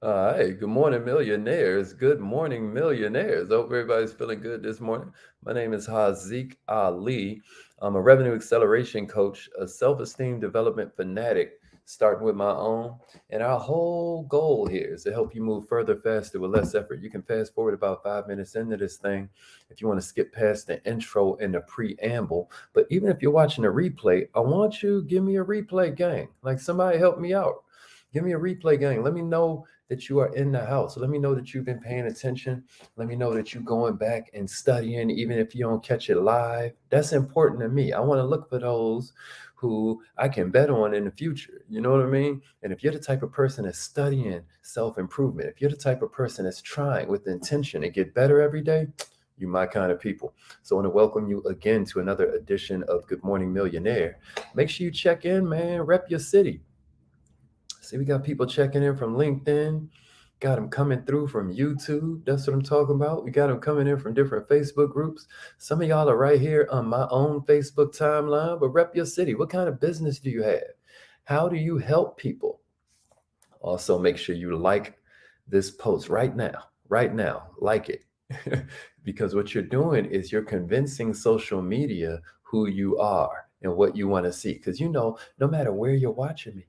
Hey, good morning, millionaires. Good morning, millionaires. Hope everybody's feeling good this morning. My name is Haziq Ali. I'm a revenue acceleration coach, a self esteem development fanatic, starting with my own. And our whole goal here is to help you move further, faster, with less effort. You can fast forward about 5 minutes into this thing if you want to skip past the intro and the preamble. But even if you're watching a replay, I want you to give me a replay, gang. Like somebody help me out. Give me a replay, gang. Let me know that you are in the house. Let me know that you've been paying attention. Let me know that you're going back and studying, even if you don't catch it live. That's important to me. I want to look for those who I can bet on in the future. You know what I mean? And if you're the type of person that's studying self improvement, if you're the type of person that's trying with intention to get better every day, you my kind of people. So I want to welcome you again to another edition of Good Morning Millionaire. Make sure you check in, man. Rep your city. See, we got people checking in from LinkedIn. Got them coming through from YouTube. That's what I'm talking about. We got them coming in from different Facebook groups. Some of y'all are right here on my own Facebook timeline, but rep your city. What kind of business do you have? How do you help people? Also, make sure you like this post right now. Right now, like it. Because what you're doing is you're convincing social media who you are and what you want to see. Because you know, no matter where you're watching me,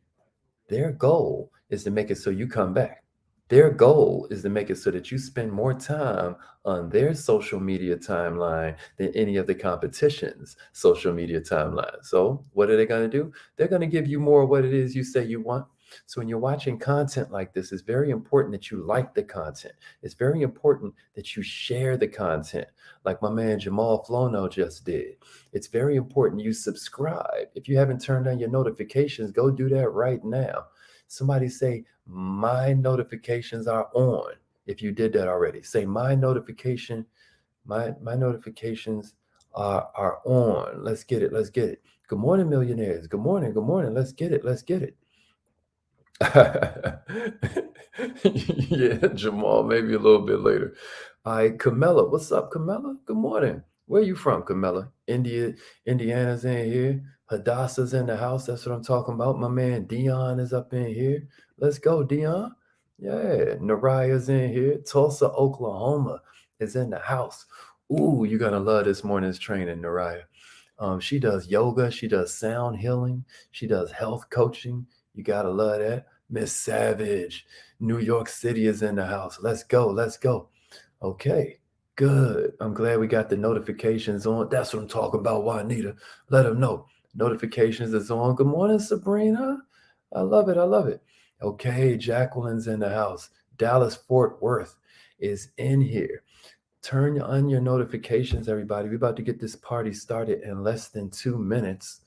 their goal is to make it so you come back. Their goal is to make it so that you spend more time on their social media timeline than any of the competition's social media timeline. So, what are they going to do? They're going to give you more of what it is you say you want. So, when you're watching content like this, it's very important that you like the content. It's very important that you share the content, like my man Jamal Flono just did. It's very important you subscribe. If you haven't turned on your notifications, go do that right now. Somebody say, my notifications are on. If you did that already, say my notifications are on. Let's get it. Let's get it. Good morning, millionaires. Good morning. Good morning. Let's get it. Let's get it. Yeah, Jamal, maybe a little bit later. All right, Camilla. What's up, Camilla? Good morning. Where you from, Camilla? Indiana's in here. Hadassah's in the house. That's what I'm talking about. My man Dion is up in here. Let's go, Dion. Yeah, Naraya's in here. Tulsa, Oklahoma is in the house. Ooh, you're gonna love this morning's training, Naraya. She does yoga, she does sound healing, she does health coaching. You gotta love that. Miss Savage, New York City is in the house. Let's go, let's go. Okay, good. I'm glad we got the notifications on. That's what I'm talking about, Juanita. Let them know. Notifications is on. Good morning, Sabrina. I love it. I love it. Okay, Jacqueline's in the house. Dallas Fort Worth is in here. Turn on your notifications, everybody. We're about to get this party started in less than 2 minutes.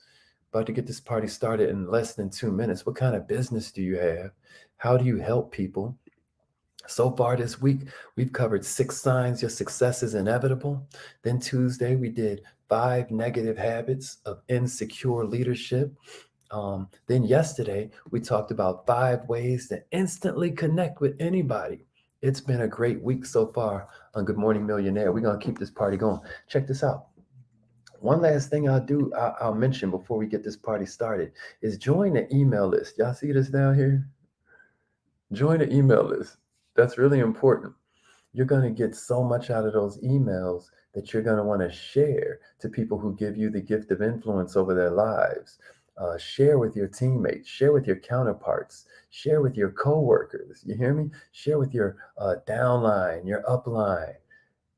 About to get this party started in less than 2 minutes. What kind of business do you have? How do you help people? So far this week, we've covered 6 signs your success is inevitable. Then Tuesday, we did 5 negative habits of insecure leadership. Then yesterday, we talked about 5 ways to instantly connect with anybody. It's been a great week so far on Good Morning Millionaire. We're going to keep this party going. Check this out. One last thing I'll mention before we get this party started is join the email list. Y'all see this down here? Join the email list. That's really important. You're going to get so much out of those emails that you're going to want to share to people who give you the gift of influence over their lives. Share with your teammates, share with your counterparts, share with your coworkers. You hear me? Share with your downline, your upline,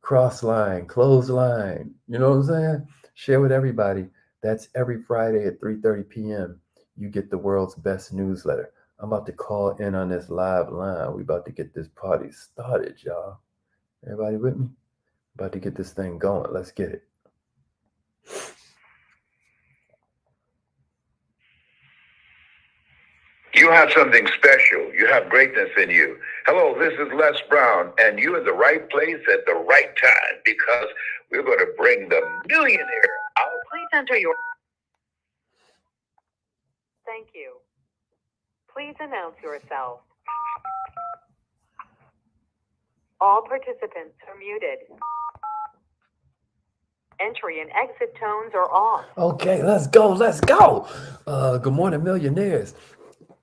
cross line, close line. You know what I'm saying? Share with everybody. That's every Friday at 3:30 p.m. You get the world's best newsletter. I'm about to call in on this live line. We about to get this party started, y'all. Everybody with me? About to get this thing going. Let's get it. You have something special. You have greatness in you. Hello, this is Les Brown, and you're in the right place at the right time because we're going to bring the millionaire out. Please enter your. Thank you. Please announce yourself. All participants are muted. Entry and exit tones are off. Okay, let's go. Let's go. Good morning, millionaires.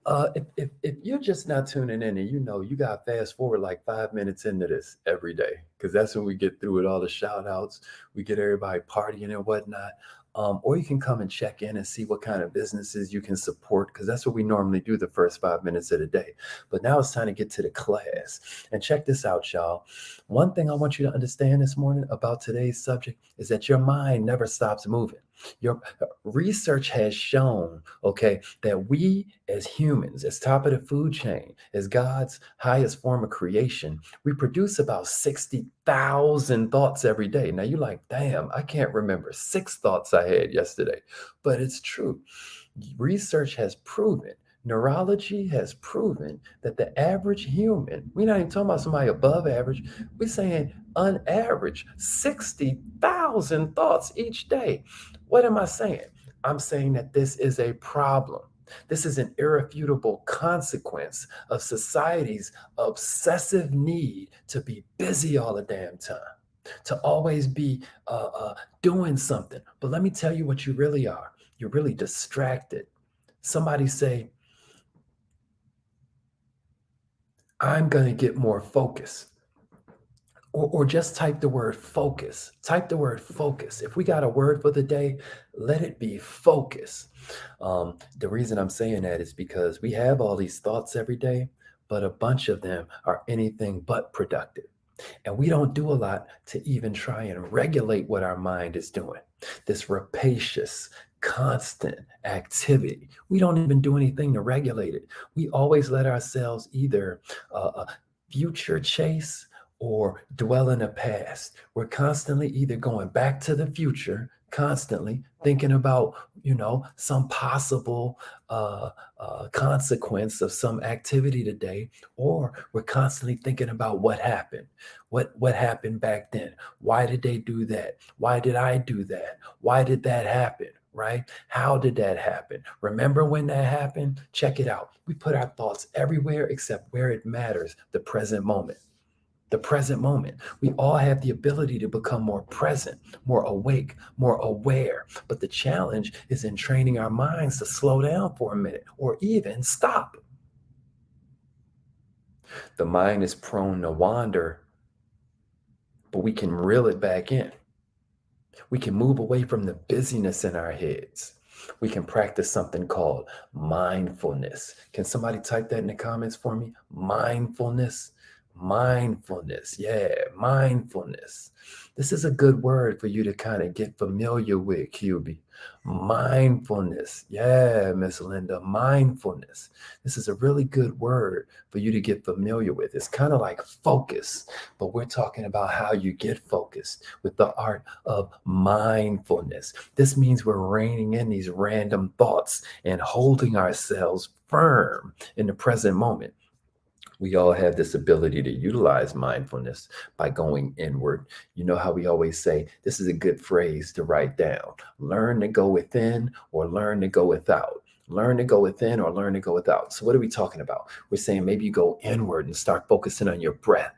If you're just not tuning in and you got fast forward like 5 minutes into this every day, because that's when we get through with all the shout outs, we get everybody partying and whatnot. Or you can come and check in and see what kind of businesses you can support, because that's what we normally do the first 5 minutes of the day. But now it's time to get to the class. And check this out, y'all. One thing I want you to understand this morning about today's subject is that your mind never stops moving. Your research has shown, okay, that we as humans, as top of the food chain, as God's highest form of creation, we produce about 60,000 thoughts every day. Now you're like, damn, I can't remember 6 thoughts I had yesterday, but it's true. Research has proven, neurology has proven that the average human, we're not even talking about somebody above average, we're saying on average 60,000 thoughts each day. What am I saying? I'm saying that this is a problem. This is an irrefutable consequence of society's obsessive need to be busy all the damn time, to always be doing something. But let me tell you what you really are. You're really distracted. Somebody say, I'm going to get more focus. Or just type the word focus. Type the word focus. If we got a word for the day, let it be focus. The reason I'm saying that is because we have all these thoughts every day, but a bunch of them are anything but productive. And we don't do a lot to even try and regulate what our mind is doing. This rapacious, constant activity. We don't even do anything to regulate it. We always let ourselves either future chase or dwell in the past. We're constantly either going back to the future, constantly thinking about, some possible consequence of some activity today, or we're constantly thinking about what happened. What happened back then? Why did they do that? Why did I do that? Why did that happen? Right? How did that happen? Remember when that happened? Check it out. We put our thoughts everywhere except where it matters, the present moment. The present moment. We all have the ability to become more present, more awake, more aware. But the challenge is in training our minds to slow down for a minute or even stop. The mind is prone to wander, but we can reel it back in. We can move away from the busyness in our heads. We can practice something called mindfulness. Can somebody type that in the comments for me? Mindfulness. Mindfulness. Yeah, mindfulness. This is a good word for you to kind of get familiar with, QB. Mindfulness. Yeah, Miss Linda, mindfulness. This is a really good word for you to get familiar with. It's kind of like focus, but we're talking about how you get focused with the art of mindfulness. This means we're reining in these random thoughts and holding ourselves firm in the present moment. We all have this ability to utilize mindfulness by going inward. You know how we always say, this is a good phrase to write down. Learn to go within or learn to go without. Learn to go within or learn to go without. So what are we talking about? We're saying maybe you go inward and start focusing on your breath.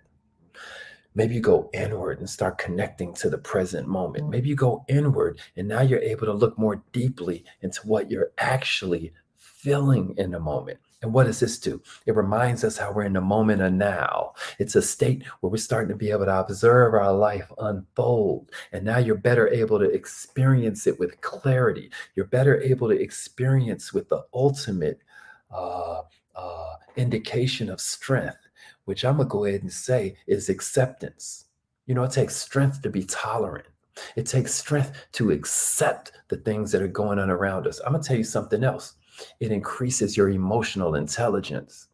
Maybe you go inward and start connecting to the present moment. Maybe you go inward and now you're able to look more deeply into what you're actually feeling in the moment. And what does this do? It reminds us how we're in the moment of now. It's a state where we're starting to be able to observe our life unfold. And now you're better able to experience it with clarity. You're better able to experience with the ultimate indication of strength, which I'm going to go ahead and say is acceptance. It takes strength to be tolerant. It takes strength to accept the things that are going on around us. I'm going to tell you something else. It increases your emotional intelligence.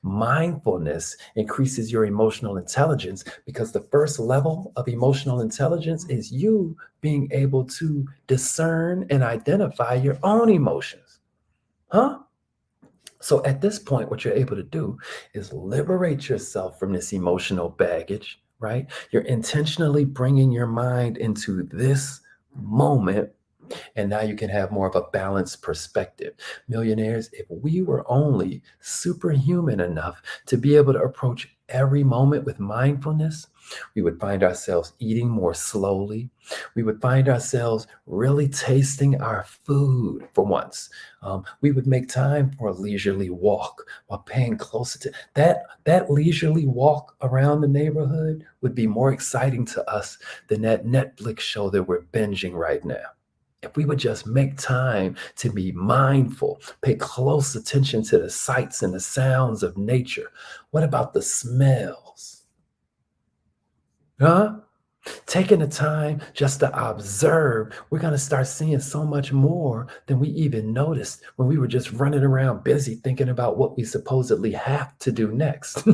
Mindfulness increases your emotional intelligence because the first level of emotional intelligence is you being able to discern and identify your own emotions. So at this point, what you're able to do is liberate yourself from this emotional baggage, right? You're intentionally bringing your mind into this moment And now you can have more of a balanced perspective. Millionaires, if we were only superhuman enough to be able to approach every moment with mindfulness, we would find ourselves eating more slowly. We would find ourselves really tasting our food for once. We would make time for a leisurely walk while paying close attention. That leisurely walk around the neighborhood would be more exciting to us than that Netflix show that we're binging right now. If we would just make time to be mindful, pay close attention to the sights and the sounds of nature. What about the smells? Huh? Taking the time just to observe, we're going to start seeing so much more than we even noticed when we were just running around busy thinking about what we supposedly have to do next.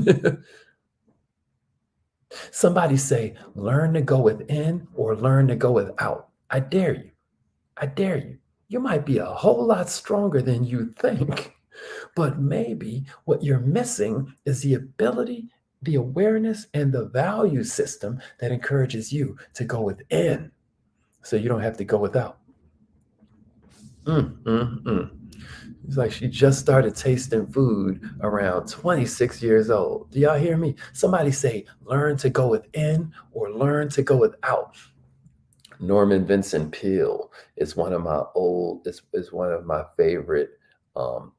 Somebody say, learn to go within or learn to go without. I dare you. I dare you. You might be a whole lot stronger than you think, but maybe what you're missing is the ability, the awareness, and the value system that encourages you to go within so you don't have to go without. Mm, mm, mm. It's like she just started tasting food around 26 years old. Do y'all hear me? Somebody say, learn to go within or learn to go without. Norman Vincent Peale is one of my favorite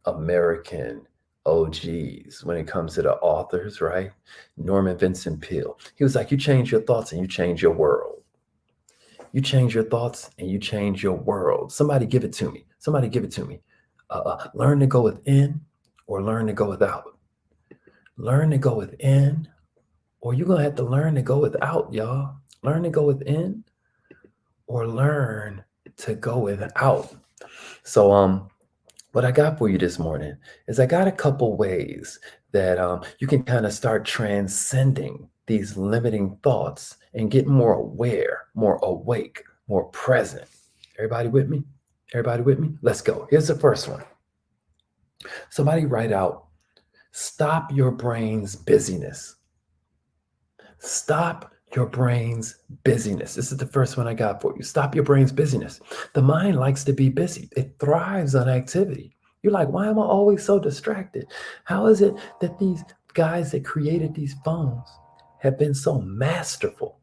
American OGs when it comes to the authors, right? Norman Vincent Peale. He was like, you change your thoughts and you change your world. You change your thoughts and you change your world. Somebody give it to me. Somebody give it to me. Learn to go within or learn to go without. Learn to go within or you're going to have to learn to go without, y'all. Learn to go within or learn to go without. So what I got for you this morning is I got a couple ways that you can kind of start transcending these limiting thoughts and get more aware, more awake, more present. Everybody with me? Everybody with me? Let's go. Here's the first one. Somebody write out, stop your brain's busyness. Stop your brain's busyness. This is the first one I got for you. Stop your brain's busyness. The mind likes to be busy. It thrives on activity. You're like, why am I always so distracted? How is it that these guys that created these phones have been so masterful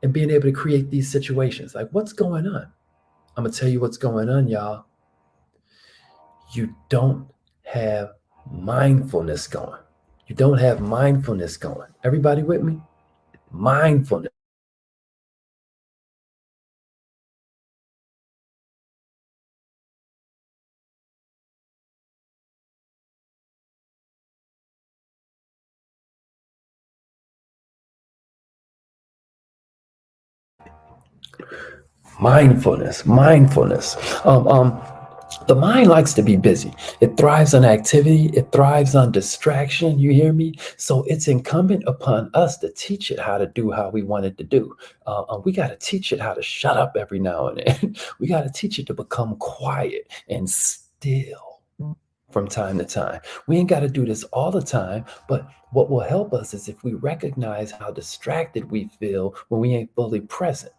in being able to create these situations? Like, what's going on? I'm going to tell you what's going on, y'all. You don't have mindfulness going. You don't have mindfulness going. Everybody with me? Mindfulness. Mindfulness. The mind likes to be busy. It thrives on activity. It thrives on distraction. You hear me? So it's incumbent upon us to teach it how to do how we want it to do. We got to teach it how to shut up every now and then. We got to teach it to become quiet and still from time to time. We ain't got to do this all the time, but what will help us is if we recognize how distracted we feel when we ain't fully present.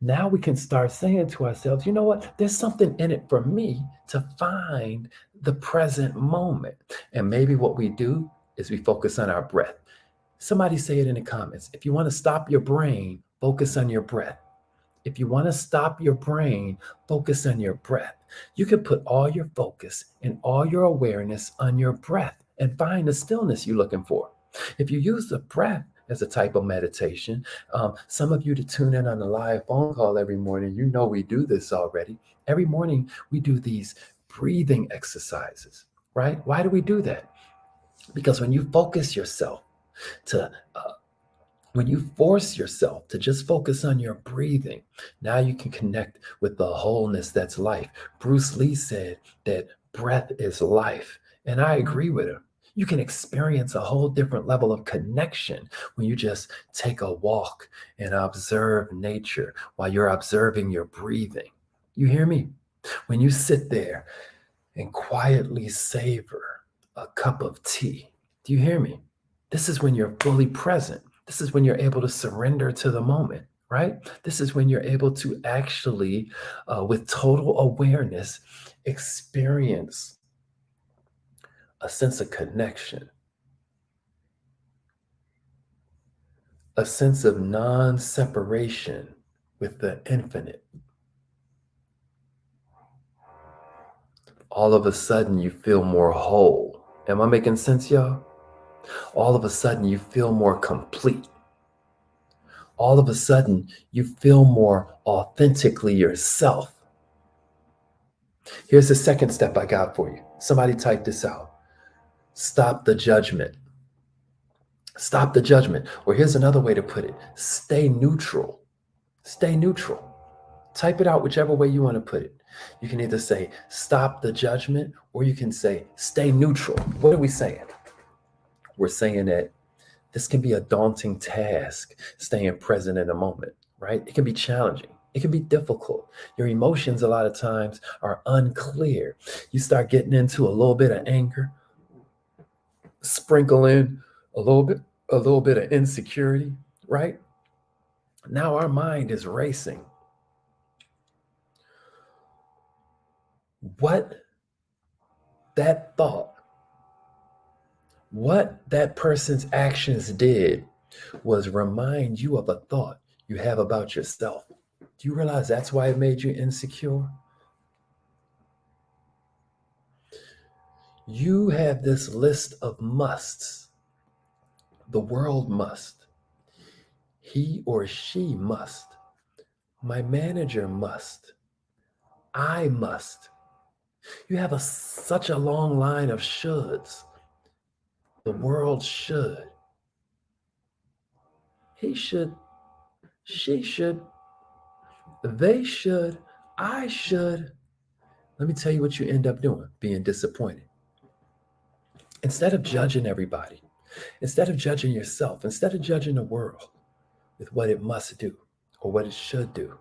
Now we can start saying to ourselves, you know what? There's something in it for me to find the present moment. And maybe what we do is we focus on our breath. Somebody say it in the comments. If you want to stop your brain, focus on your breath. If you want to stop your brain, focus on your breath. You can put all your focus and all your awareness on your breath and find the stillness you're looking for. If you use the breath as a type of meditation, some of you to tune in on the live phone call every morning, you know we do this already. Every morning we do these breathing exercises, right? Why do we do that? Because when you focus yourself to when you force yourself to just focus on your breathing, now you can connect with the wholeness that's life. Bruce Lee said that breath is life, and I agree with him. You can experience a whole different level of connection when you just take a walk and observe nature while you're observing your breathing. You hear me? When you sit there and quietly savor a cup of tea, do you hear me? This is when you're fully present. This is when you're able to surrender to the moment. right? This is when you're able to actually, with total awareness, experience a sense of connection, a sense of non separation with the infinite. All of a sudden, you feel more whole. Am I making sense, y'all? All of a sudden, you feel more complete. All of a sudden, you feel more authentically yourself. Here's the second step I got for you. Somebody type this out. Stop the judgment. Stop the judgment. Or here's another way to put it: stay neutral. Stay neutral. Type it out whichever way you want to put it. You can either say stop the judgment, or you can say stay neutral. What are we saying? We're saying that this can be a daunting task, staying present in a moment, right? It can be challenging. It can be difficult. Your emotions, a lot of times, are unclear. You start getting into a little bit of anger, sprinkle in a little bit of insecurity, right? Now our mind is racing. What that thought, what that person's actions did was remind you of a thought you have about yourself. Do you realize that's why it made you insecure? You have this list of musts. The world must. He or she must. My manager must. I must. You have such a long line of shoulds. The world should. He should. She should. They should. I should. Let me tell you what you end up doing: being disappointed. Instead of judging everybody, instead of judging yourself, instead of judging the world with what it must do or what it should do,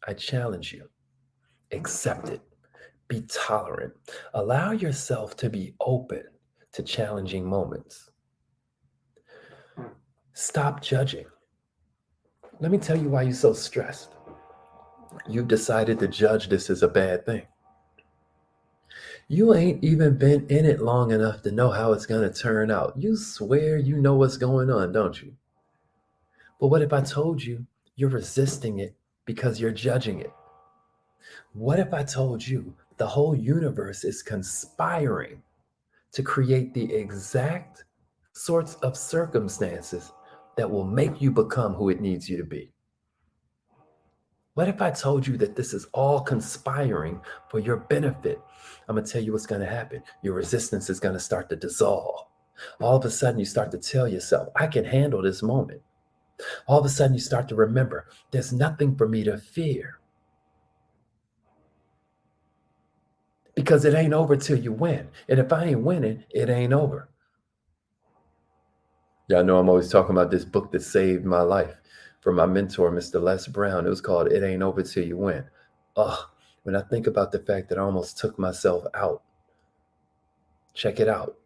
I challenge you: accept it. Be tolerant. Allow yourself to be open to challenging moments. Stop judging. Let me tell you why you're so stressed. You've decided to judge this as a bad thing. You ain't even been in it long enough to know how it's going to turn out. You swear you know what's going on, don't you? But what if I told you you're resisting it because you're judging it? What if I told you the whole universe is conspiring to create the exact sorts of circumstances that will make you become who it needs you to be? What if I told you that this is all conspiring for your benefit? I'm going to tell you what's going to happen. Your resistance is going to start to dissolve. All of a sudden, you start to tell yourself, I can handle this moment. All of a sudden, you start to remember, there's nothing for me to fear. Because it ain't over till you win. And if I ain't winning, it ain't over. Y'all know I'm always talking about this book that saved my life from my mentor, Mr. Les Brown. It was called It Ain't Over Till You Win. When I think about the fact that I almost took myself out, check it out.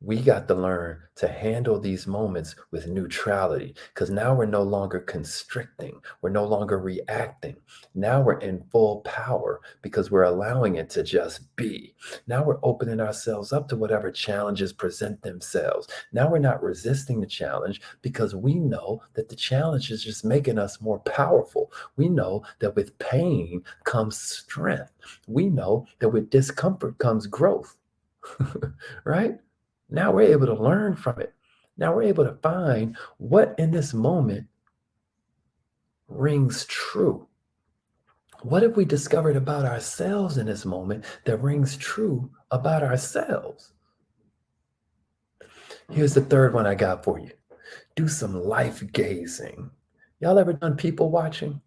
We got to learn to handle these moments with neutrality, because now we're no longer constricting. We're no longer reacting. Now we're in full power because we're allowing it to just be. Now we're opening ourselves up to whatever challenges present themselves. Now we're not resisting the challenge because we know that the challenge is just making us more powerful. We know that with pain comes strength. We know that with discomfort comes growth, right? Now we're able to learn from it. Now we're able to find what in this moment rings true. What have we discovered about ourselves in this moment that rings true about ourselves? Here's the third one I got for you. Do some life gazing. Y'all ever done people watching?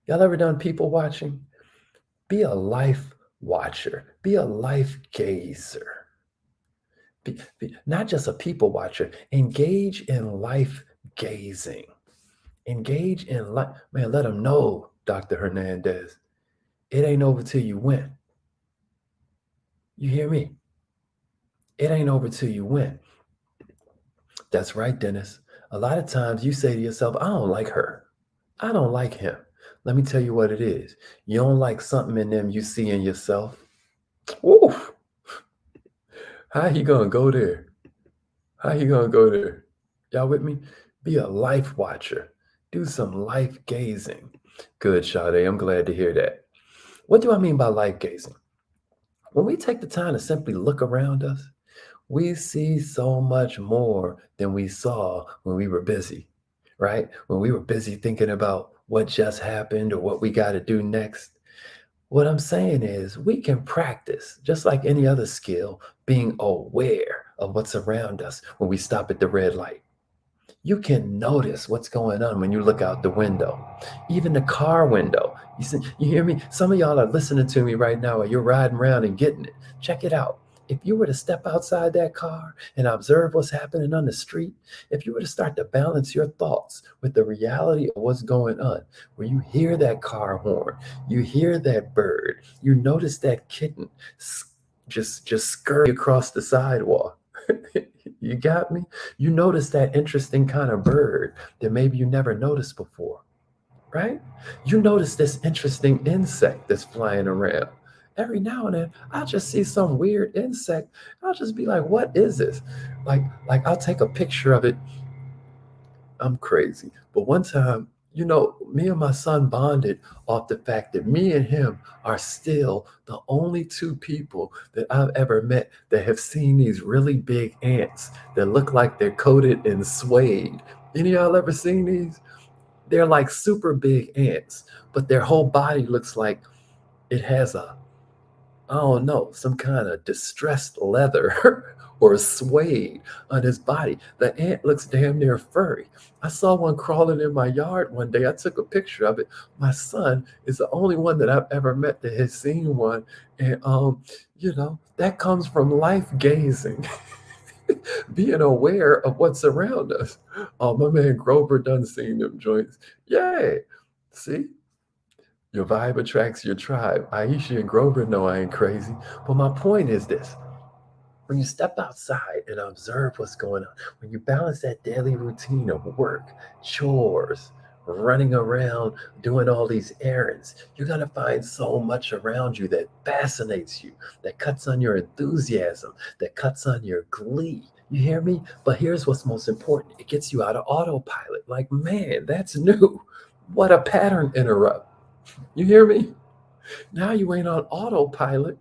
Y'all ever done people watching? Be a life watcher. Be a life gazer. Be not just a people watcher. Engage in life gazing. Engage in life. Man, let them know, Dr. Hernandez, it ain't over till you win. You hear me? It ain't over till you win. That's right, Dennis. A lot of times you say to yourself, I don't like her. I don't like him. Let me tell you what it is. You don't like something in them you see in yourself. Oof. How he gonna go there? How you gonna go there? Y'all with me? Be a life watcher. Do some life gazing. Good, Sade. I'm glad to hear that. What do I mean by life gazing? When we take the time to simply look around us, we see so much more than we saw when we were busy, right? When we were busy thinking about what just happened or what we got to do next. What I'm saying is, we can practice, just like any other skill, being aware of what's around us when we stop at the red light. You can notice what's going on when you look out the window, even the car window. You hear me? Some of y'all are listening to me right now, or you're riding around and getting it. Check it out. If you were to step outside that car and observe what's happening on the street, if you were to start to balance your thoughts with the reality of what's going on, where you hear that car horn, you hear that bird, you notice that kitten just scurry across the sidewalk. You got me? You notice that interesting kind of bird that maybe you never noticed before, right? You notice this interesting insect that's flying around. Every now and then, I'll just see some weird insect. I'll just be like, what is this? Like I'll take a picture of it. I'm crazy. But one time, me and my son bonded off the fact that me and him are still the only two people that I've ever met that have seen these really big ants that look like they're coated in suede. Any of y'all ever seen these? They're like super big ants, but their whole body looks like it has I don't know, some kind of distressed leather or suede on his body. The ant looks damn near furry. I saw one crawling in my yard one day. I took a picture of it. My son is the only one that I've ever met that has seen one. And that comes from life gazing, being aware of what's around us. Oh, my man Grover done seen them joints. Yay. See? Your vibe attracts your tribe. Aisha and Grover know I ain't crazy. But my point is this: when you step outside and observe what's going on, when you balance that daily routine of work, chores, running around, doing all these errands, you're going to find so much around you that fascinates you, that cuts on your enthusiasm, that cuts on your glee. You hear me? But here's what's most important: it gets you out of autopilot. Like, man, that's new. What a pattern interrupt. You hear me? Now you ain't on autopilot.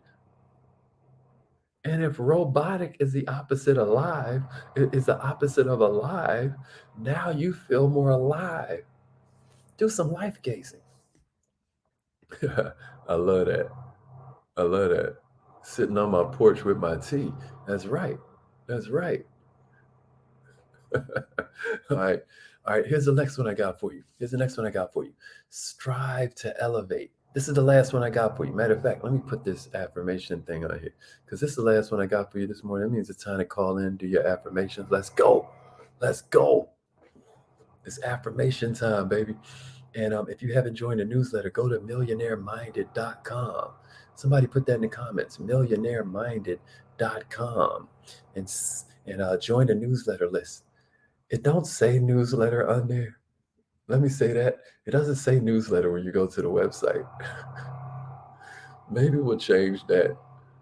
And if robotic is the opposite of live, is the opposite of alive, now you feel more alive. Do some life gazing. I love that. I love that. Sitting on my porch with my tea. That's right. That's right. All right. All right. Here's the next one I got for you. Here's the next one I got for you. Strive to elevate. This is the last one I got for you. Matter of fact, let me put this affirmation thing on here because this is the last one I got for you this morning. That means it's time to call in, do your affirmations. Let's go. Let's go. It's affirmation time, baby. And if you haven't joined the newsletter, go to millionaireminded.com. Somebody put that in the comments, millionaireminded.com, and join the newsletter list. It don't say newsletter on there. Let me say that. It doesn't say newsletter when you go to the website. Maybe we'll change that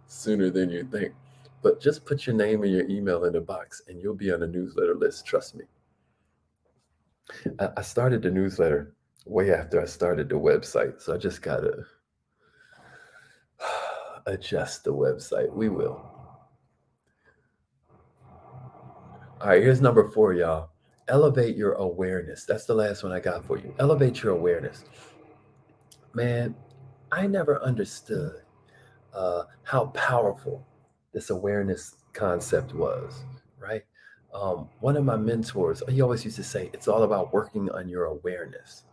sooner than you think. But just put your name and your email in the box and you'll be on the newsletter list. Trust me. I started the newsletter way after I started the website. So I just got to adjust the website. We will. All right, here's number 4, y'all. Elevate your awareness. That's the last one I got for you. Elevate your awareness. Man, I never understood how powerful this awareness concept was, right? One of my mentors, he always used to say, it's all about working on your awareness.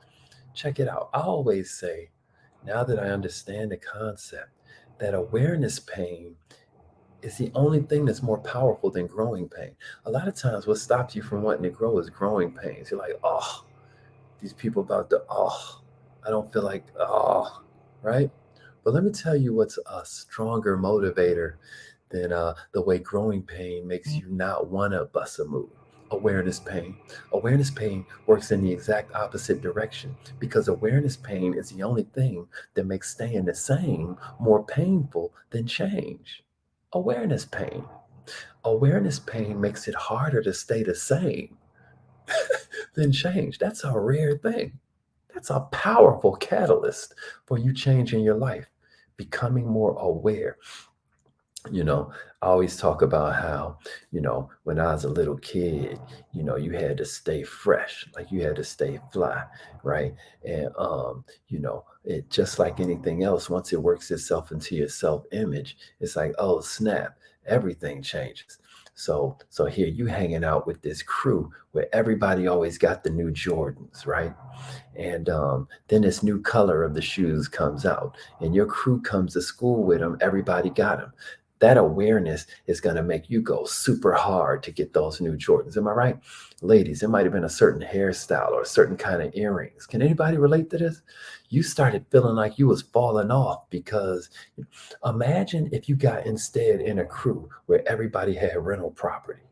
Check it out. I always say, now that I understand the concept, that awareness pain is the only thing that's more powerful than growing pain. A lot of times, what stops you from wanting to grow is growing pains. You're like, oh, these people about to, oh, I don't feel like, oh, right? But let me tell you what's a stronger motivator than the way growing pain makes you not want to bust a move. Awareness pain. Awareness pain works in the exact opposite direction because awareness pain is the only thing that makes staying the same more painful than change. Awareness pain. Awareness pain makes it harder to stay the same than change. That's a rare thing. That's a powerful catalyst for you changing your life, becoming more aware. You know, I always talk about how, when I was a little kid, you had to stay fresh, like you had to stay fly, right? And it just like anything else, once it works itself into your self-image, it's like, oh snap, everything changes. So here you hanging out with this crew where everybody always got the new Jordans, right? And then this new color of the shoes comes out, and your crew comes to school with them. Everybody got them. That awareness is going to make you go super hard to get those new Jordans. Am I right? Ladies, it might have been a certain hairstyle or a certain kind of earrings. Can anybody relate to this? You started feeling like you was falling off because imagine if you got instead in a crew where everybody had rental property.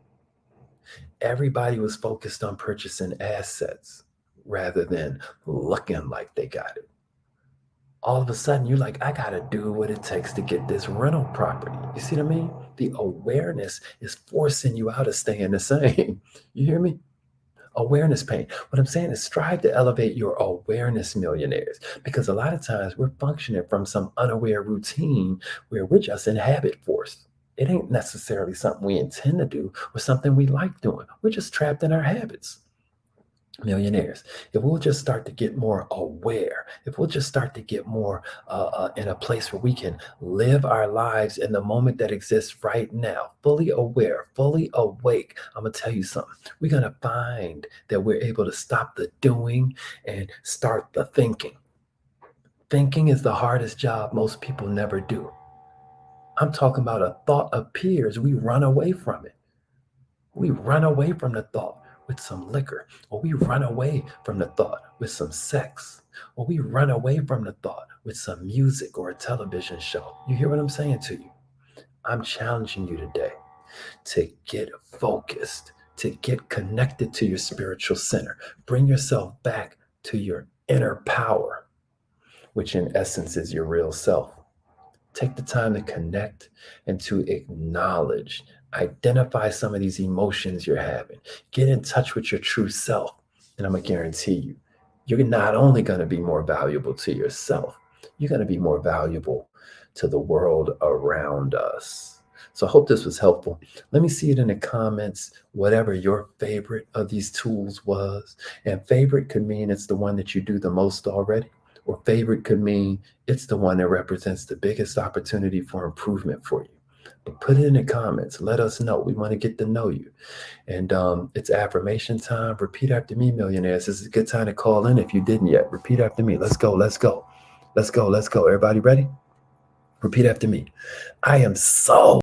Everybody was focused on purchasing assets rather than looking like they got it. All of a sudden, you're like, I got to do what it takes to get this rental property. You see what I mean? The awareness is forcing you out of staying the same. You hear me? Awareness pain. What I'm saying is strive to elevate your awareness, millionaires, because a lot of times we're functioning from some unaware routine where we're just in habit force. It ain't necessarily something we intend to do or something we like doing. We're just trapped in our habits. Millionaires, if we'll just start to get more aware, if we'll just start to get more in a place where we can live our lives in the moment that exists right now, fully aware, fully awake, I'm gonna tell you something. We're gonna find that we're able to stop the doing and start the thinking. Thinking is the hardest job most people never do. I'm talking about a thought appears, we run away from it. We run away from the thought with some liquor, or we run away from the thought with some sex, or we run away from the thought with some music or a television show. You hear what I'm saying to you? I'm challenging you today to get focused, to get connected to your spiritual center. Bring yourself back to your inner power, which in essence is your real self. Take the time to connect and to acknowledge, identify some of these emotions you're having. Get in touch with your true self. And I'm going to guarantee you, you're not only going to be more valuable to yourself, you're going to be more valuable to the world around us. So I hope this was helpful. Let me see it in the comments, whatever your favorite of these tools was. And favorite could mean it's the one that you do the most already, or favorite could mean it's the one that represents the biggest opportunity for improvement for you. But put it in the comments. Let us know. We want to get to know you. And it's affirmation time. Repeat after me, millionaires. This is a good time to call in if you didn't yet. Repeat after me. Let's go. Let's go. Let's go. Let's go. Everybody ready? Repeat after me. I am so